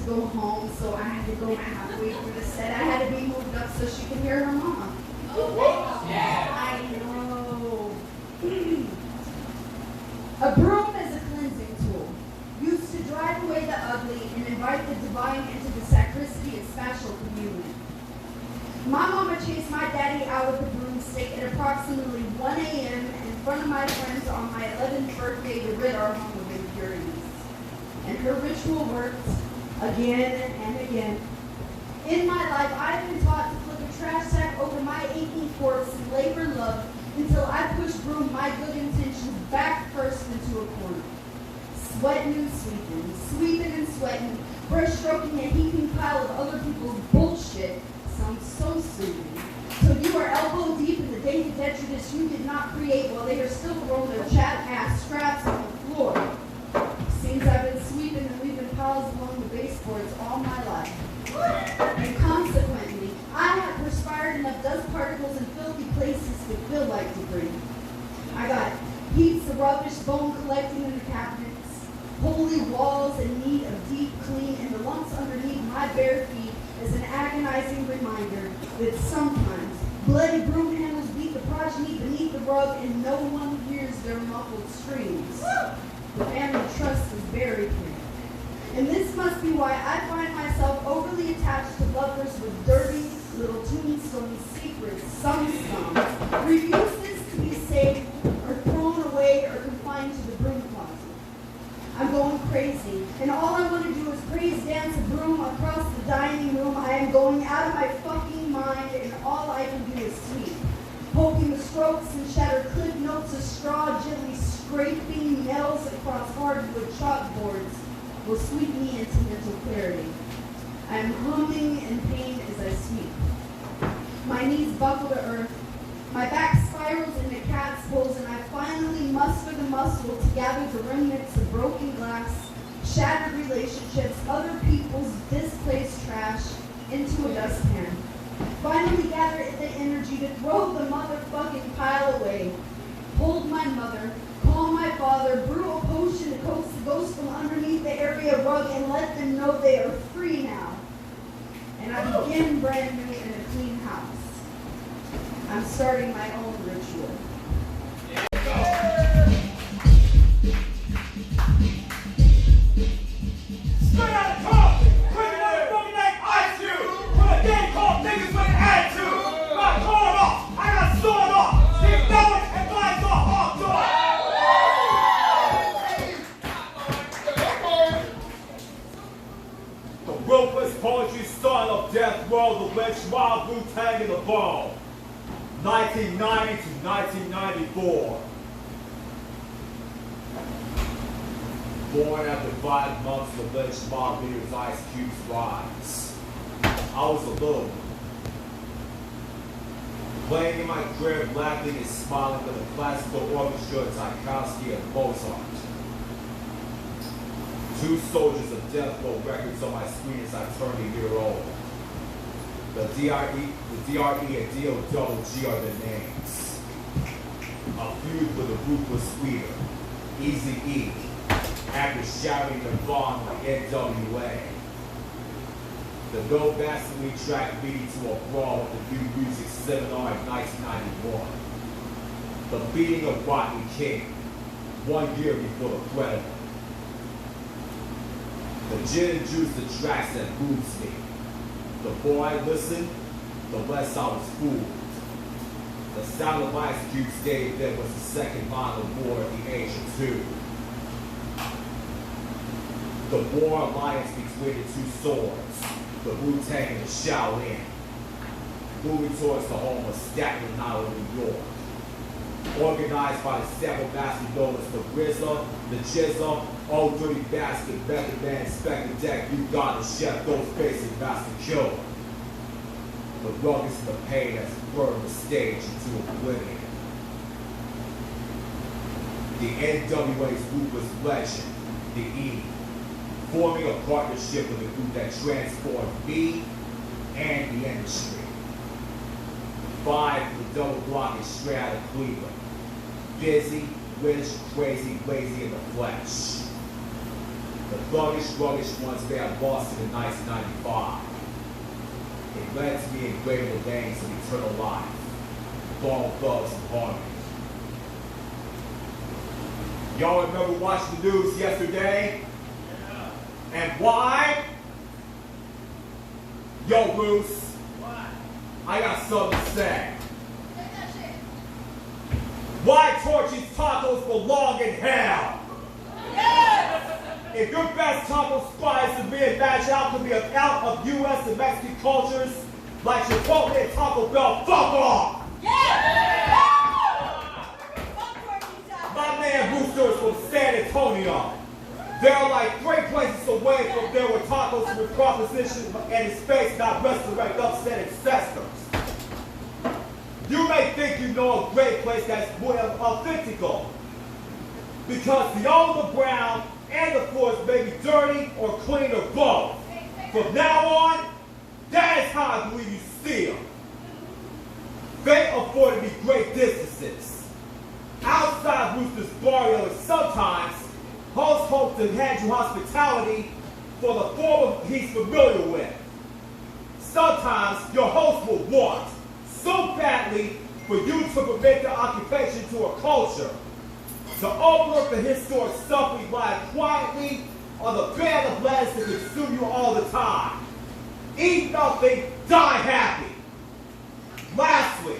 to go home, so I had to go halfway through the set. I had to be moved up so she could hear her mom. Oh, yeah. I know. A broom is a cleansing tool, used to drive away the ugly and invite the divine into the sacristy of spatial communion. My mama chased my daddy out with a broomstick at approximately 1 a.m. in front of my friends on my 11th birthday to rid our home of impurities. And her ritual worked again and again. In my life, I've been taught to flip a trash sack over my aching corpse and labor love until I push broom my good intentions back first into a corner. Sweating and sweeping, sweeping and sweating, brush-stroking a heaping pile of other people's bullshit sounds so soothing. So you are elbow deep in the daily detritus you did not create while they are still throwing their chat-ass scraps on the floor. Seems I've been sweeping and leaving piles along the baseboards all my life. And consequently, I have perspired enough dust particles in filthy places to feel like debris. I got heaps of rubbish bone collecting in the cabinets, holy walls in need of deep clean, and the lumps underneath my bare feet is an agonizing reminder that sometimes bloody broom handles beat the progeny beneath the rug and no one hears their muffled screams. The family trust is buried here. And this must be why I find myself overly attached to lovers with dirty little tombstone secrets, some refuses to be saved or thrown away or confined to the broom closet. I'm going crazy, and all I want to do is praise dance a broom across the dining room. I am going out of my fucking mind, and all I can do is sweep, poking the strokes and shatter clip notes of straw, gently scraping nails across hardwood chalkboards will sweep me into mental clarity. I am humming in pain as I sweep. My knees buckle to earth. My back spirals into cat's holes, and I finally muster the muscle to gather the remnants of broken glass, shattered relationships, other people's displaced trash into a dustpan. Finally gather the energy to throw the motherfucking pile away. Hold my mother, call my father, brew a potion to coax the ghost from underneath the area rug, and let them know they are free now. And I begin brand new in a clean house. I'm starting my own ritual. Straight out of Compton, bring motherfucking like Ice Cube. From a game called Niggas with an Attitude. My corn off, I got sawed off. Steve Dolan and Blind off hawk dog. The ruthless poetry son of death row, the lynch mob, Wu-Tang in the bone. 1990 to 1994. Born after 5 months of the lynch mob leader's Ice Cube's rise. I was alone. Playing in my crib, laughing and smiling with a classical orchestra of Tchaikovsky and Mozart. 2 soldiers of death row records on my screen as I turned a year old. The DRE and DOWG are the names. A feud with a ruthless leader, Eazy-E, after shouting their bond like NWA. The No Vaseline track leading to a brawl at the New Music Seminar in 1991. The beating of Rodney King, 1 year before the Predator. The gin and juice the tracks that moves me. The more I listened, the less I was fooled. The sound of Ice Cube stated that was the second line of war at the age of 2. The war alliance between the 2 swords, the Wu-Tang and the Shaolin, moving towards the home of Staten Island, New York. Organized by the several masters known as the RZA, the Jizza, Old Dirty Bastard, Method Man, Spectre Deck, You Got the Chef, Ghostface, and Master Killer. The ruckus and the pain has burned the stage into oblivion. The NWA's ruthless legend, the E, forming a partnership with a group that transformed me and the industry. 5 the double blocking straight out of Cleveland. Busy, rich, crazy, lazy in the flesh. The thuggish, ruggish ones they had Boston in 1995. It led to me engraving the names of eternal life, Bone Thugs and Harmony. Y'all remember watching the news yesterday? Yeah. And why? Yo, Bruce. Why? I got something to say. Take that shit. Why Torchy's tacos belong in hell? Yes! If your best taco spot is to reimagine out to be out of U.S. and Mexican cultures, like Chipotle and Taco Bell, fuck off! Yeah! My man Rooster is from San Antonio. There are like 3 places away from there where tacos with proposition and his face not resurrect upset ancestors. You may think you know a great place that's more authentical, because the old, the brown, and the floors may be dirty or clean or both. From now on, that is how I believe you steal. They afforded me great distances. Outside Rooster's barrio, and sometimes host hopes to hand you hospitality for the form he's familiar with. Sometimes your host will want so badly for you to permit their occupation to a culture, to overlook the historic stuff we lie quietly on the bed of lettuce to consume you all the time. Eat nothing, die happy. Lastly,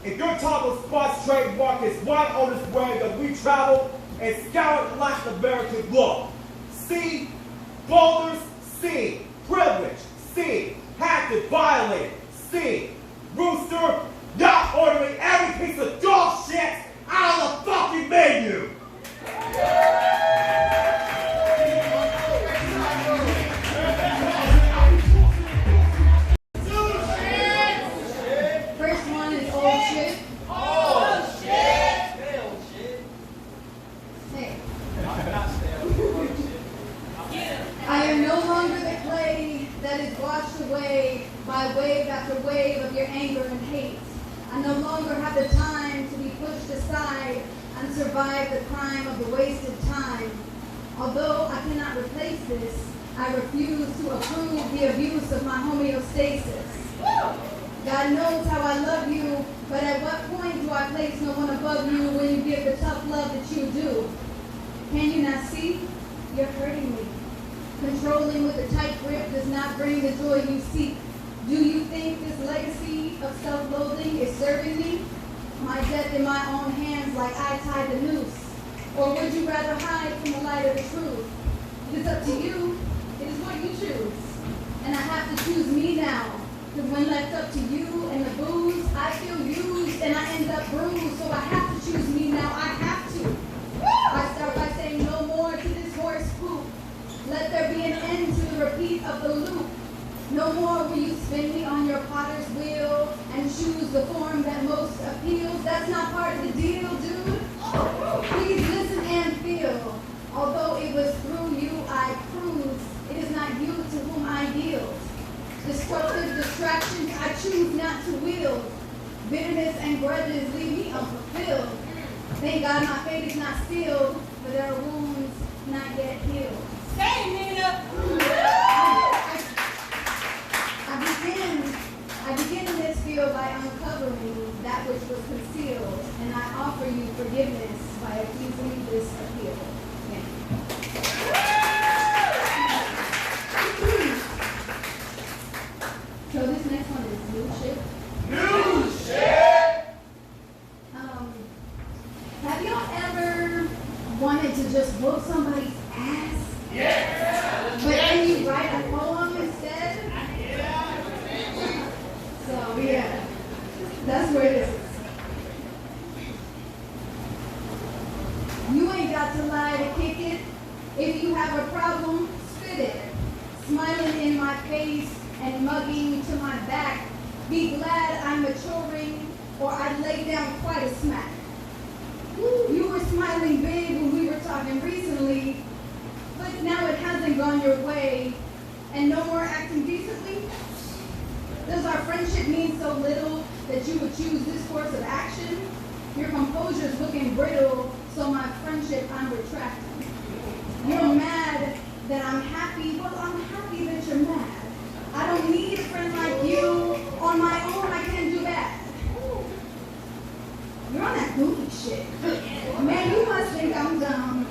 if your taco spot's trademark is white owners wearing the We Travel and scoured Latin American look, see, boulders, see, privilege, see, hacked and violated, see, Rooster, not ordering every piece of dog shit out of the fucking menu! First one is old shit. Old shit. Old shit. Hey. Yeah. I am no longer the clay that is washed away by wave after wave of your anger and hate. I no longer have the time to be pushed aside and survive the crime of the wasted time. Although I cannot replace this, I refuse to approve the abuse of my homeostasis. God knows how I love you, but at what point do I place no one above you when you give the tough love that you do? Can you not see? You're hurting me. Controlling with a tight grip does not bring the joy you seek. Do you think this legacy of self-loathing is serving me? My death in my own hands like I tied the noose. Or would you rather hide from the light of the truth? It is up to you. It is what you choose. And I have to choose me now. Because when left up to you and the booze, I feel used and I end up bruised. So I have to choose me now. I have to. I start by saying no more to this horse poop. Let there be an end to the repeat of the loop. No more will you spin me on your potter's wheel and choose the form that most appeals. That's not part of the deal, dude. Please listen and feel. Although it was through you I cruise, it is not you to whom I yield. Destructive distractions I choose not to wield. Bitterness and grudges leave me unfulfilled. Thank God my fate is not sealed, but there are wounds not yet healed. Say, Nina. I begin in this field by uncovering that which was concealed, and I offer you forgiveness by accusing this appeal. So this next one is new shit. New shit. Have y'all ever wanted to just whoop somebody's ass? Yeah. But then you write a poem instead? So yeah, that's where this is. You ain't got to lie to kick it. If you have a problem, spit it. Smiling in my face and mugging to my back. Be glad I'm maturing, or I'd lay down quite a smack. You were smiling big when we were talking recently, but now it hasn't gone your way, and no more acting decently? Does our friendship mean so little that you would choose this course of action? Your composure's looking brittle, so my friendship I'm retracting. You're mad that I'm happy. Well, I'm happy that you're mad. I don't need a friend like you. On my own, I can't do that. You're on that goofy shit. Man, you must think I'm dumb.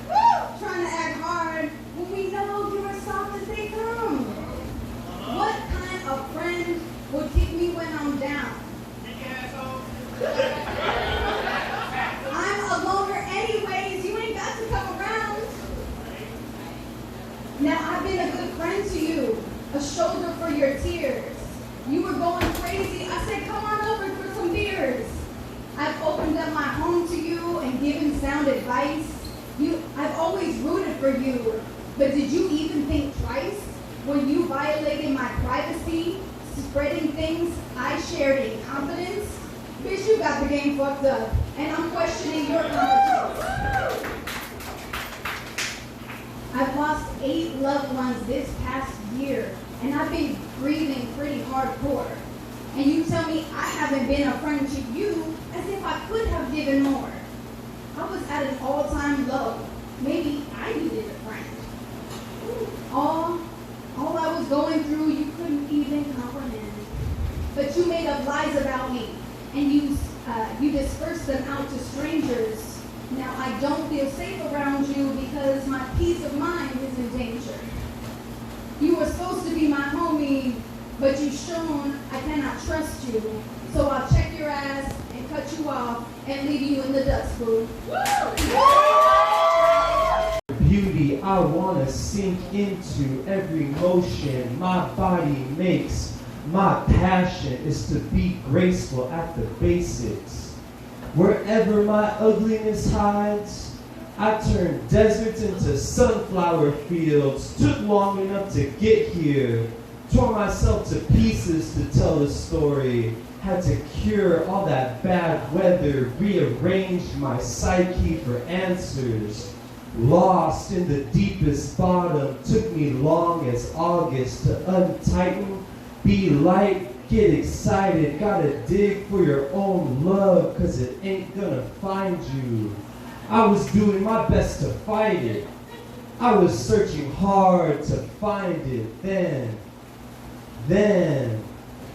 Trying to act hard when we know you're as soft as they come. What kind of friend would kick me when I'm down? I'm a loner anyways. You ain't got to come around. Now, I've been a good friend to you. A shoulder for your tears. You were going crazy. I said, come on over for some beers. I've opened up my home to you and given sound advice. I've always rooted for you. But did you even think twice when you violated my privacy, spreading things I shared in confidence? Bitch, you got the game fucked up, and I'm questioning your competence. I've lost 8 loved ones this past year, and I've been grieving pretty hardcore. And you tell me I haven't been a friend to you as if I could have given more. I was at an all-time low. Maybe I needed a friend. All I was going through, you couldn't even comprehend. But you made up lies about me, and you dispersed them out to strangers. Now I don't feel safe around you because my peace of mind is in danger. You were supposed to be my homie, but you've shown I cannot trust you. So I'll check your ass and cut you off and leave you in the dust, boo. Beauty I wanna sink into every motion my body makes. My passion is to be graceful at the basics. Wherever my ugliness hides, I turn deserts into sunflower fields. Took long enough to get here. Tore myself to pieces to tell a story. Had to cure all that bad weather. Rearranged my psyche for answers. Lost in the deepest bottom. Took me long as August to untighten. Be light, get excited. Gotta dig for your own love, cause it ain't gonna find you. I was doing my best to fight it. I was searching hard to find it. Then,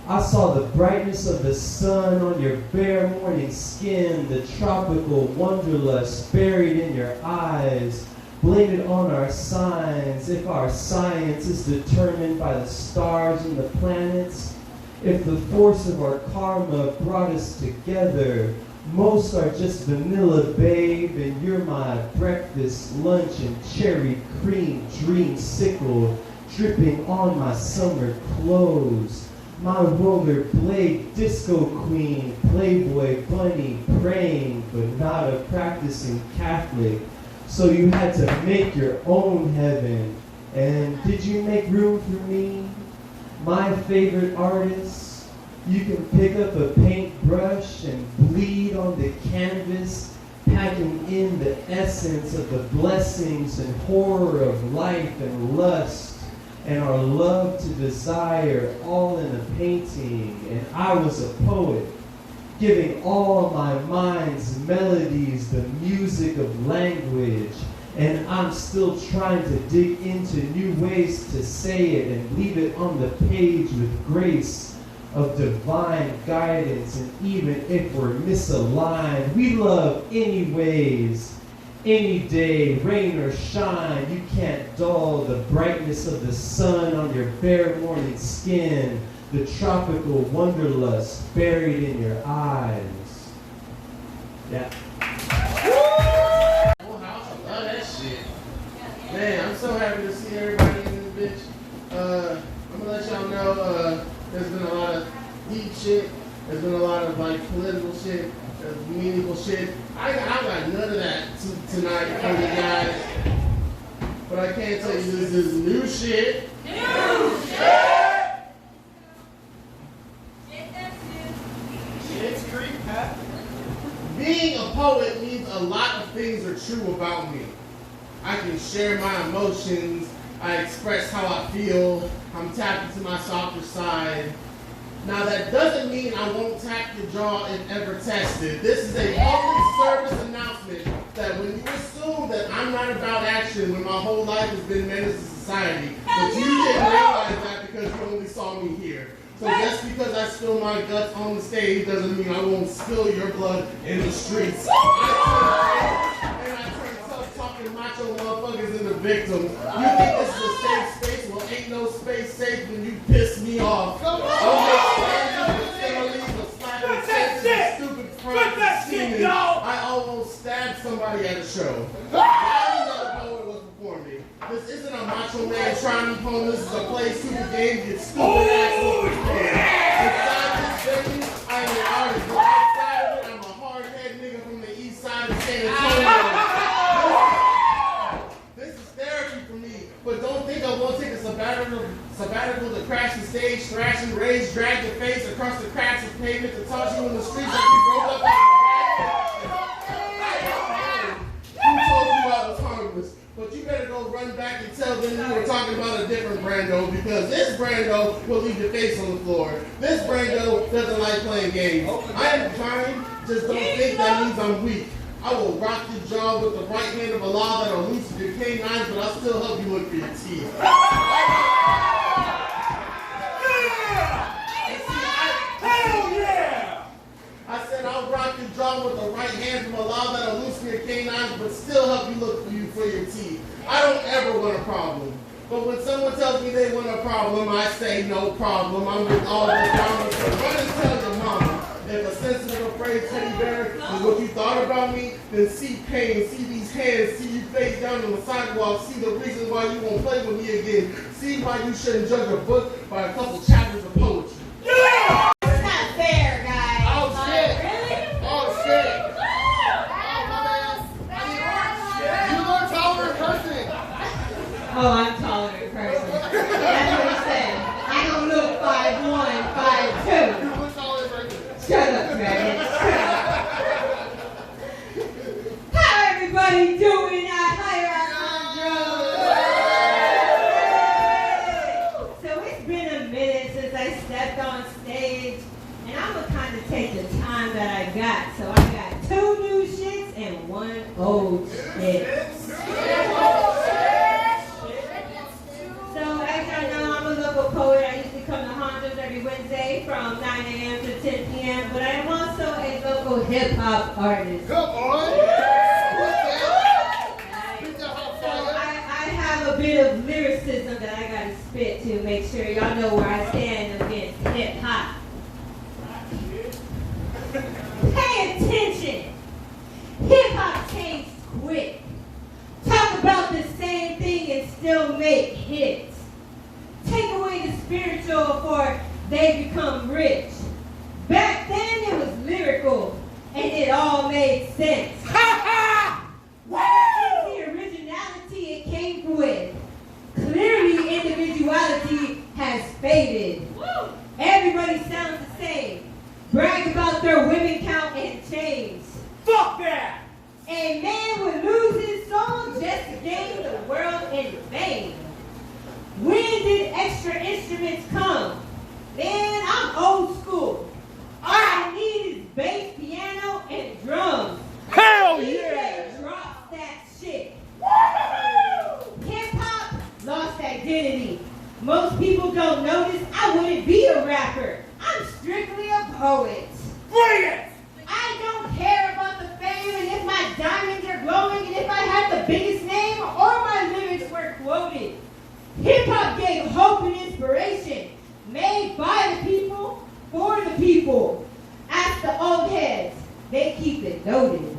I saw the brightness of the sun on your bare morning skin, the tropical wanderlust buried in your eyes. Blame it on our signs, if our science is determined by the stars and the planets. If the force of our karma brought us together, most are just vanilla, babe, and you're my breakfast, lunch, and cherry cream dreamsicle dripping on my summer clothes. My rollerblade disco queen, playboy bunny praying, but not a practicing Catholic. So you had to make your own heaven. And did you make room for me? My favorite artist? You can pick up a paintbrush and bleed on the canvas, packing in the essence of the blessings and horror of life and lust, and our love to desire, all in a painting. And I was a poet, giving all my mind's melodies the music of language. And I'm still trying to dig into new ways to say it and leave it on the page with grace of divine guidance. And even if we're misaligned, we love anyways. Any day, rain or shine, you can't dull the brightness of the sun on your bare morning skin, the tropical wanderlust buried in your eyes. Yeah. Full house, I love that shit. Man, I'm so happy to see everybody in this bitch. I'm gonna let y'all know, there's been a lot of deep shit. There's been a lot of like political shit, meaningful shit. I got none of that tonight from you guys. But I can tell you this is new shit. New shit! Shit's creep, huh? Being a poet means a lot of things are true about me. I can share my emotions. I express how I feel. I'm tapped into my softer side. Now that doesn't mean I won't tap the jaw if ever tested. This is a public service announcement that when you assume that I'm not about action when my whole life has been menace to society. But you didn't realize that because you only saw me here. So just because I spill my guts on the stage doesn't mean I won't spill your blood in the streets. I turn tough-talking macho motherfuckers into victims. You think this is a safe space? Well, ain't no space safe when you piss me off. I almost stabbed somebody at a show. Another poet was before me. This isn't a macho man trying to poem. This is a play stupid game. Get stupid ass. Inside this venue, I am an artist. But outside of it, I'm a hard-head nigga from the east side of San Antonio. This is therapy for me. But don't think I won't take a sabbatical to crash the stage, thrash and rage, drag your face across the cracks of pavement to toss you in the streets like we broke up. Who told you I was harmless? But you better go run back and tell them you were talking about a different Brando, because this Brando will leave your face on the floor. This Brando doesn't like playing games. I am kind, just don't think that means I'm weak. I will rock your jaw with the right hand of Allah that'll loosen your canines, but I'll still help you look for your teeth. I said I'll rock your jaw with the right hand from Allah that'll loosen your canines, but still help you look for your teeth. I don't ever want a problem. But when someone tells me they want a problem, I say no problem. I'm with all the drama. So run and tell your mama. If a sensitive, afraid teddy bear is what you thought about me, then see pain, see these hands, see you face down on the sidewalk, see the reason why you won't play with me again, see why you shouldn't judge a book by a couple chapters of poetry. Yeah! It's not fair, guys. Oh, shit. Really? Oh, shit. You look taller in person. Oh, I'm taller in person. That's what he said. I don't look 5'1", 5'2". You look taller in person. Shut up, man. How everybody doing out here at Jandro? So it's been a minute since I stepped on stage, and I'm gonna kind of take the time that I got. So I got 2 new shits and 1 old shit. So as y'all know, I'm a local poet. I usually come to Hondos every Wednesday from 9 a.m. to 10 p.m. But I am also a local hip-hop artist. Come on. So I have a bit of lyricism that I gotta spit to make sure y'all know where I stand against hip-hop. Pay attention. Hip-hop changed quick. Talk about the same thing and still make hits. Take away the spiritual for they become rich. Back then it was lyrical and it all made sense. What is the originality it came with? Clearly individuality has faded. Everybody sounds the same. Brag about their women count and chains. Fuck that! A man would lose his soul just to gain the world in vain. When did extra instruments come? Man, I'm old school. All I need is bass, piano, and drums. Hell DJ yeah! drops that shit. Hip-hop lost identity. Most people don't notice I wouldn't be a rapper. I'm strictly a poet. Bring it! I don't care about the fame and if my diamonds are glowing and if I have the biggest name or my lyrics were quoted. Hip-hop gave hope and inspiration, made by the people, for the people. Ask the old heads, they keep it noted.